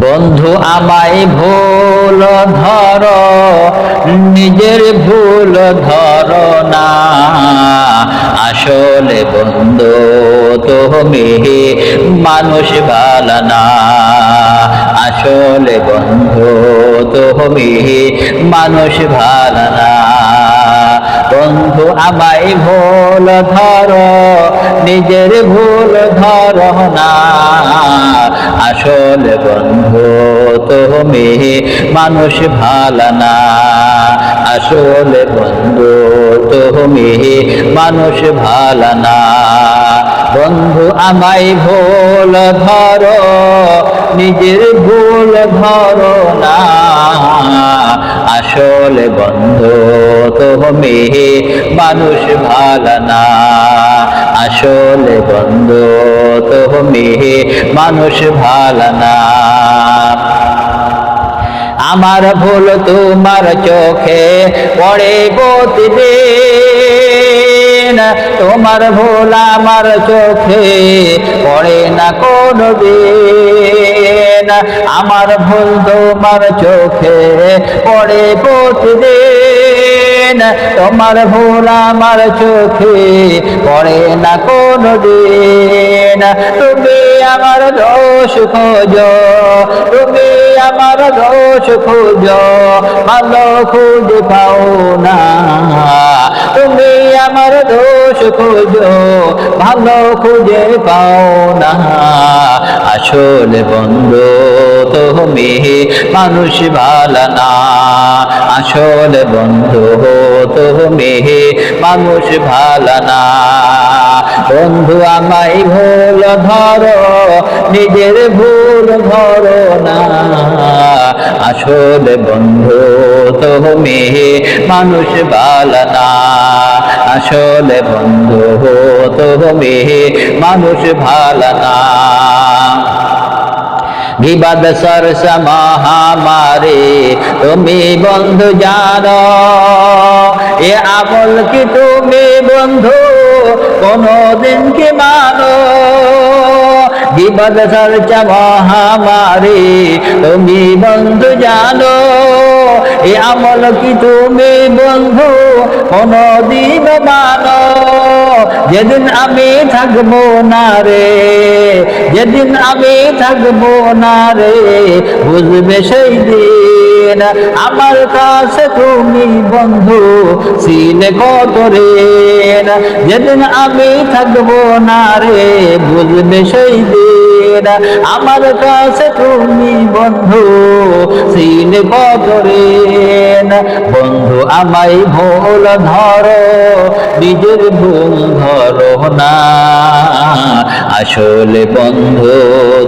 বন্ধু আমায় ভুল ধরো, নিজের ভুল ধরো না। আসলে বন্ধু তুমি মানুষ ভালো না। আসলে বন্ধু তুমি মানুষ ভালো না। বন্ধু আমায় ভুল ধরো, নিজের ভুল ধরো না। আসলে বন্ধু তুমি মানুষ ভালো না। আসলে বন্ধু তুমি মানুষ ভালো না। বন্ধু আমায় ভুল ধরো, নিজের ভুল ধরো না। আসলে বন্ধু তুমি মানুষ ভালো না। আসলে বন্ধু তুমি মানুষ ভালো না। আমার ভুল তোমার চোখে পড়ে প্রতিদিন, তোমার ভুল আমার চোখে পড়ে না কোনদিন। আমার ভুল তোমার চোখে পড়ে প্রতিদিন, তোমার ভুল আমার চোখে পড়ে না কোনদিন। তুমি আমার দোষ খোঁজো, তুমি আমার দোষ খোঁজো, ভালো খুঁজে পাও না। তুমি আমার দোষ খোঁজো, ভালো খুঁজে পাও না। আসলে বন্ধু তুমি মানুষ ভালো না। আসলে বন্ধু তুমি মানুষ ভালো না। বন্ধু আমায় ভুল ধরো, নিজের ভুল ধরো না। আসলে বন্ধু তুমি মানুষ ভালো না। আসলে বন্ধু তুমি মানুষ ভালো না। বিবাদ সরসা মহামারী তুমি বন্ধু জানো, এ আমল কি তুমি বন্ধু কোনদিন কি মানো? বিবাদ সরসা মহামারী তুমি বন্ধু জানো, এ আমল কি তুমি বন্ধু কোনদিন মানো? যেদিন আমি থাকবো না রে, যেদিন আমি থাকবো না রে, বুঝবে সেই দিন আমার কাছে তুমি বন্ধু ছিলে কত ঋণ। যেদিন আমি থাকবো না রে, বুঝবে সেই দিন আমার কাছে তুমি বন্ধু ছিলে কত ঋণ। বন্ধু আমায় ভুল ধরো, নিজের ভুল ধরো না। আসলে বন্ধু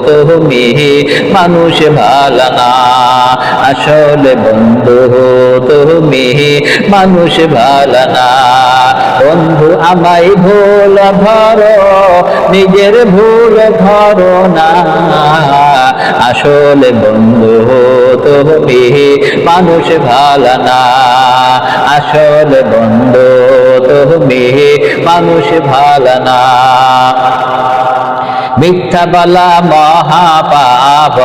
তুমি মানুষ ভালো না। আসলে বন্ধু তুমি মানুষ ভালো না। বন্ধু আমায় ভুল ধরো, নিজের ভুল ধরো না। আসলে বন্ধু তুমি মানুষ ভালো না। আসলে বন্ধু তুমি মানুষ ভালো না। মিথ্যা বলা মহাপাপ,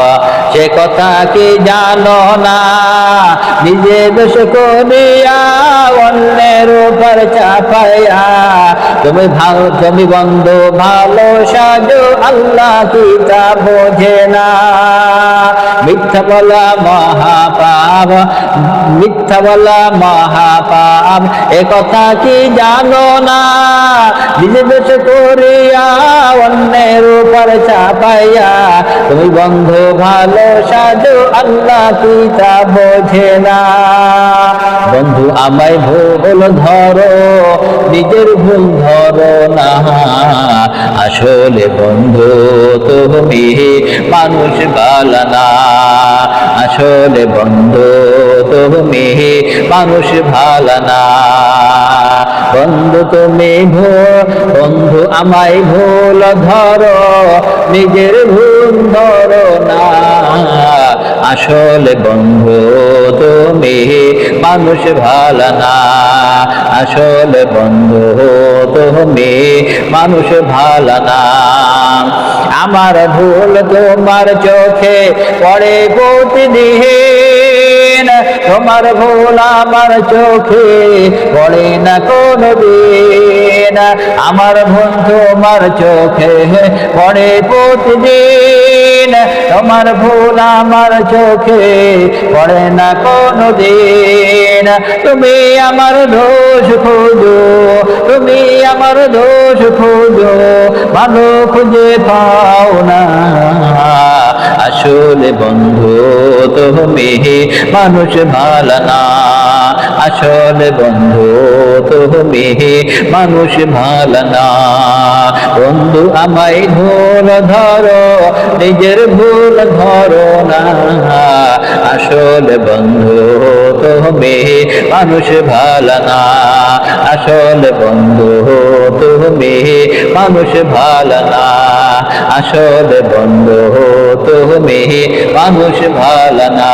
সে কথা কি জানো না? নিজে দোষ করিয়া অন্যের উপর চাপাইয়া তুমি বন্ধু ভালো সাজো, আল্লাহ কি তা বোঝে না? মিথ্যা বলা মহাপাপ, মিথ্যা বলা মহাপাপ, এ কথা কি জানো না? নিজে দোষ করিয়া অন্যের উপর চাপাইয়া তুমি বন্ধু ভালো সাজো, আল্লাহ কি তা বোঝে না? বন্ধু আমায় ভুল ধরো, নিজের ভুল ধরো না। আসলে বন্ধু তুমি মানুষ ভালো না। আসলে বন্ধু তুমি মানুষ ভালো না। বন্ধু তুমি বন্ধু আমায় ভুল ধরো, নিজের ভুল ধরো না। আসলে বন্ধু তুমি মানুষ ভালো না। আসলে বন্ধু তুমি মানুষ ভালো না। আমার ভুল তোমার চোখে পড়ে প্রতিদিন, তোমার ভুল আমার চোখে পড়ে না কোনদিন। আমার ভুল তোমার চোখে পড়ে প্রতিদিন, তোমার ভুল আমার চোখে পড়ে না কোনদিন। তুমি আমার দোষ খোঁজো, তুমি আমার দোষ খোঁজো, ভালো খুঁজে পাও না। আসলে বন্ধু তুমি মানুষ ভালো না, আসলে বন্ধু তুমি মানুষ ভালো না। বন্ধু আমায় ভুল ধরো, নিজের ভুল ধরো না। আসলে বন্ধু তুমি মানুষ ভালো না, আসলে বন্ধু তুমি মানুষ ভালো না। আসলে বন্ধু তুমি মানুষ ভালো না।